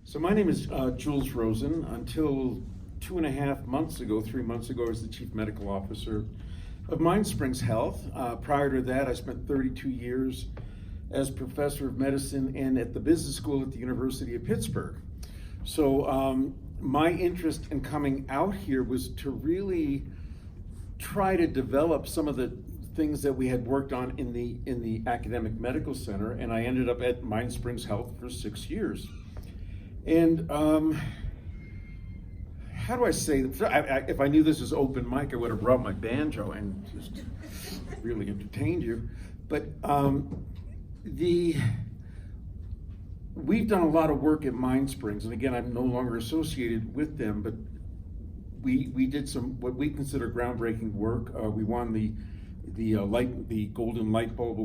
So my name is Jules Rosen. Until 2.5 months ago, 3 months ago, I was the Chief Medical Officer of MindSprings Health. Prior to that, I spent 32 years as Professor of Medicine and at the Business School at the University of Pittsburgh. So my interest in coming out here was to really try to develop some of the things that we had worked on in the academic medical center, and I ended up at MindSprings Health for 6 years. And how do I say, if I knew this was open mic, I would have brought my banjo and just really entertained you. But we've done a lot of work at MindSprings, and again, I'm no longer associated with them, but we did some what we consider groundbreaking work. We won the Golden Light Bulb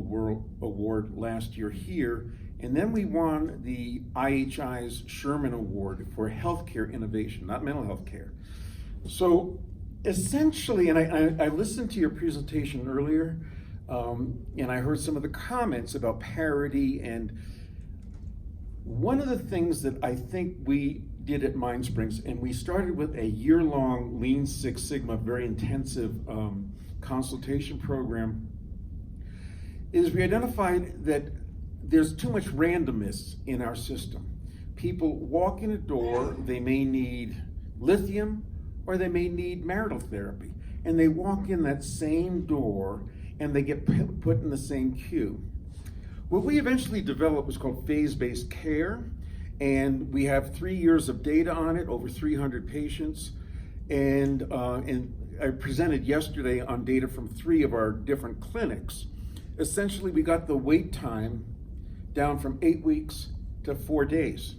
Award last year here, and then we won the IHI's Sherman Award for healthcare innovation, not mental health care. So essentially, and I listened to your presentation earlier, and I heard some of the comments about parity, and one of the things that I think we did at MindSprings, and we started with a year-long Lean Six Sigma, very intensive consultation program, is we identified that there's too much randomness in our system. People walk in a door, they may need lithium or they may need marital therapy, and they walk in that same door and they get put in the same queue. What we eventually developed was called phase-based care, and we have 3 years of data on it, over 300 patients, and I presented yesterday on data from 3 of our different clinics. Essentially, we got the wait time down from 8 weeks to 4 days.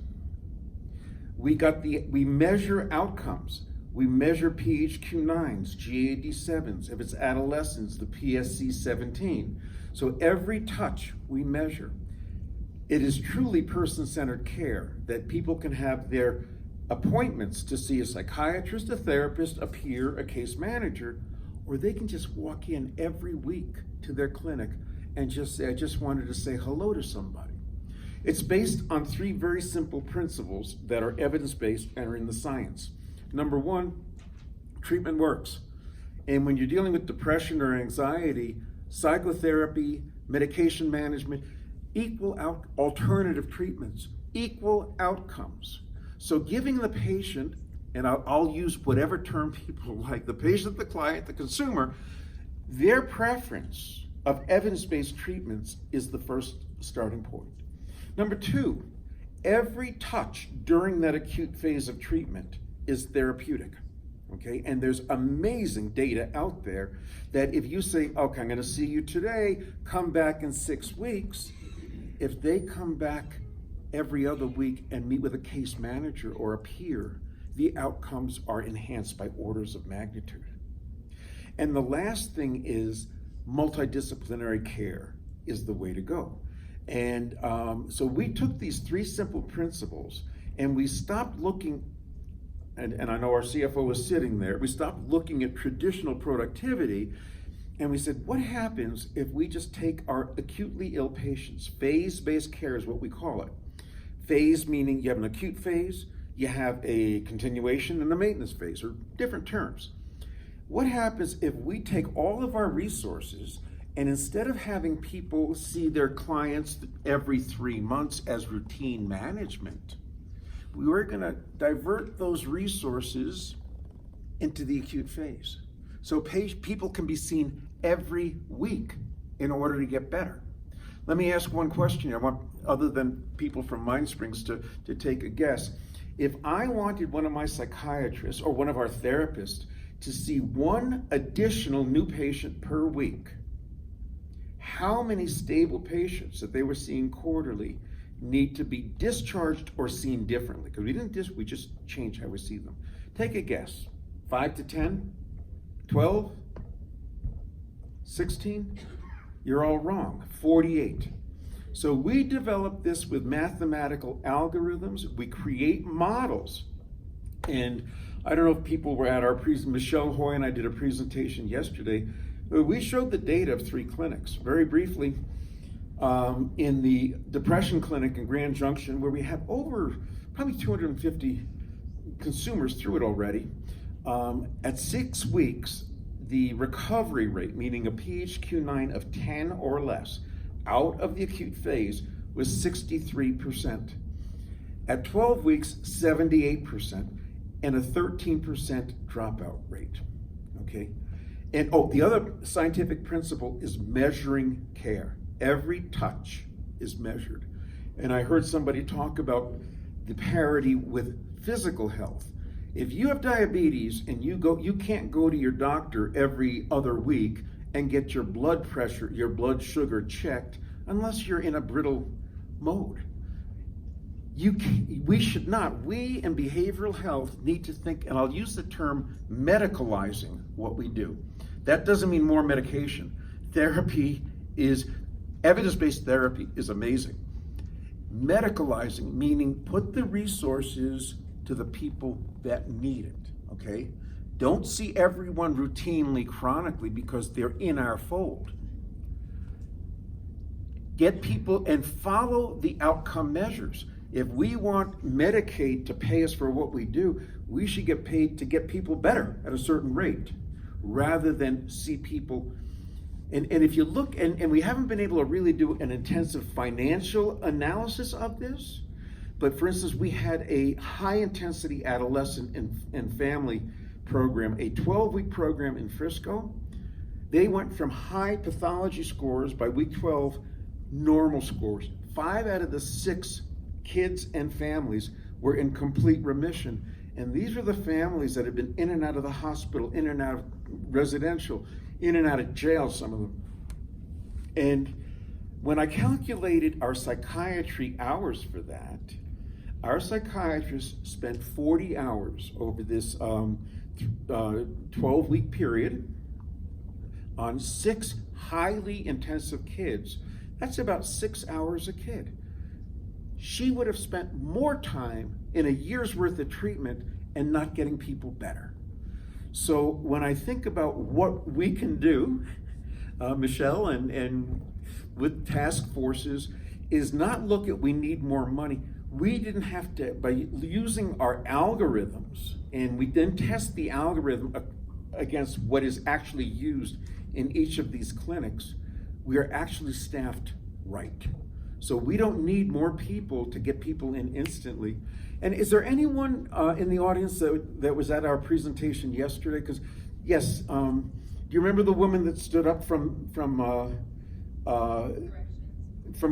We measure outcomes. We measure PHQ-9s, GAD-7s, if it's adolescents, the PSC-17. So every touch we measure. It is truly person-centered care that people can have their appointments to see a psychiatrist, a therapist, a peer, a case manager, or they can just walk in every week to their clinic and just say, I just wanted to say hello to somebody. It's based on 3 very simple principles that are evidence-based and are in the science. Number 1, treatment works. And when you're dealing with depression or anxiety, psychotherapy, medication management, equal alternative treatments, equal outcomes. So giving the patient, and I'll use whatever term people like, the patient, the client, the consumer, their preference of evidence-based treatments is the first starting point. Number 2, every touch during that acute phase of treatment is therapeutic, okay? And there's amazing data out there that if you say, okay, I'm gonna see you today, come back in 6 weeks, if they come back every other week and meet with a case manager or a peer, the outcomes are enhanced by orders of magnitude. And the last thing is multidisciplinary care is the way to go. And so we took these 3 simple principles and we stopped looking, and I know our CFO was sitting there, we stopped looking at traditional productivity, and we said, what happens if we just take our acutely ill patients? Phase-based care is what we call it. Phase meaning you have an acute phase, you have a continuation and a maintenance phase, or different terms. What happens if we take all of our resources and instead of having people see their clients every 3 months as routine management, we were gonna divert those resources into the acute phase. So people can be seen every week in order to get better. Let me ask one question. I want, other than people from MindSprings to take a guess. If I wanted one of my psychiatrists or one of our therapists to see 1 additional new patient per week, how many stable patients that they were seeing quarterly need to be discharged or seen differently? Because we just changed how we see them. Take a guess. 5 to 10? 12? 16? You're all wrong. 48. So we developed this with mathematical algorithms. We create models. And I don't know if people were at our Michelle Hoy and I did a presentation yesterday. We showed the data of 3 clinics. Very briefly, in the depression clinic in Grand Junction, where we have over probably 250 consumers through it already. At 6 weeks, the recovery rate, meaning a PHQ-9 of 10 or less, out of the acute phase was 63%. At 12 weeks, 78%, and a 13% dropout rate, okay? And the other scientific principle is measuring care. Every touch is measured. And I heard somebody talk about the parity with physical health. If you have diabetes and you can't go to your doctor every other week and get your blood pressure, your blood sugar checked, unless you're in a brittle mode. We should not. We in behavioral health need to think, and I'll use the term medicalizing what we do. That doesn't mean more medication. Evidence-based therapy is amazing. Medicalizing, meaning put the resources to the people that need it, okay? Don't see everyone routinely, chronically, because they're in our fold. Get people and follow the outcome measures. If we want Medicaid to pay us for what we do, we should get paid to get people better at a certain rate, rather than see people. And if you look, and we haven't been able to really do an intensive financial analysis of this, but for instance, we had a high intensity adolescent and family program, a 12-week program in Frisco. They went from high pathology scores by week 12, normal scores. 5 out of the 6 kids and families were in complete remission. And these were the families that had been in and out of the hospital, in and out of residential, in and out of jail, some of them. And when I calculated our psychiatry hours for that, our psychiatrists spent 40 hours over this 12-week period on 6 highly intensive kids. That's about 6 hours a kid. She would have spent more time in a year's worth of treatment and not getting people better. So when I think about what we can do, Michelle, and with task forces, is not look at we need more money. We didn't have to, by using our algorithms, and we then test the algorithm against what is actually used in each of these clinics, we are actually staffed right. So we don't need more people to get people in instantly. And is there anyone in the audience that was at our presentation yesterday? Because yes, do you remember the woman that stood up from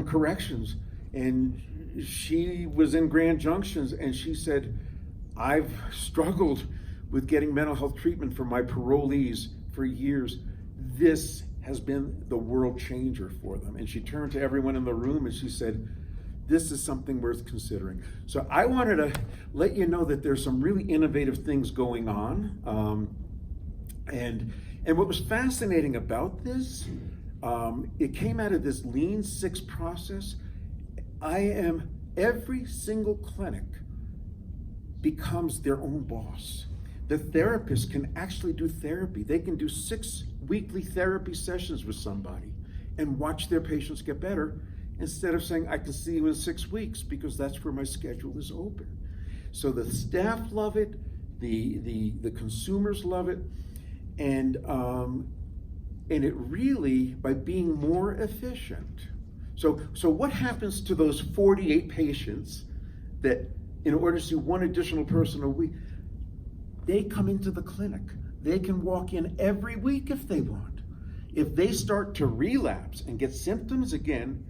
corrections? And she was in Grand Junctions, and she said, I've struggled with getting mental health treatment for my parolees for years. This has been the world changer for them. And she turned to everyone in the room and she said, this is something worth considering. So I wanted to let you know that there's some really innovative things going on. And what was fascinating about this, it came out of this Lean Six process. Every single clinic becomes their own boss. The therapist can actually do therapy. They can do 6 weekly therapy sessions with somebody and watch their patients get better, instead of saying, I can see you in 6 weeks because that's where my schedule is open. So the staff love it, the consumers love it, and it really, by being more efficient. So what happens to those 48 patients that, in order to see one additional person a week, they come into the clinic. They can walk in every week if they want. If they start to relapse and get symptoms again,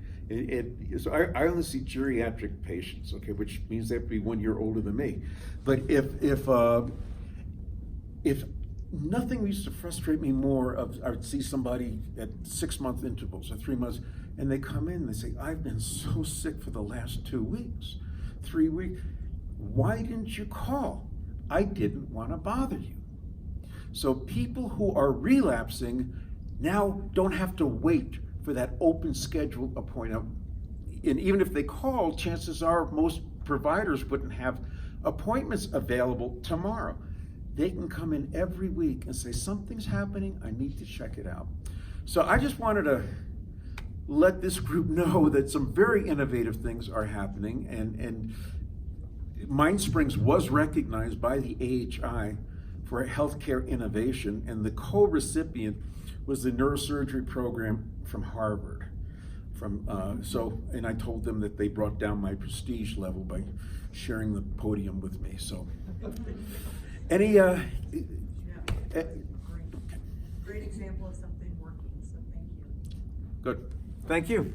so I only see geriatric patients, okay, which means they have to be 1 year older than me. But if nothing used to frustrate me more, I would see somebody at 6-month intervals or 3 months, and they come in and they say, I've been so sick for the last 2 weeks, 3 weeks. Why didn't you call? I didn't want to bother you. So people who are relapsing now don't have to wait for that open scheduled appointment. And even if they call, chances are most providers wouldn't have appointments available tomorrow. They can come in every week and say, something's happening, I need to check it out. So I just wanted to let this group know that some very innovative things are happening, and Mind Springs was recognized by the AHI for healthcare innovation, and the co-recipient was the neurosurgery program from Harvard. And I told them that they brought down my prestige level by sharing the podium with me. So, any great example of something working. So thank you. good. Thank you.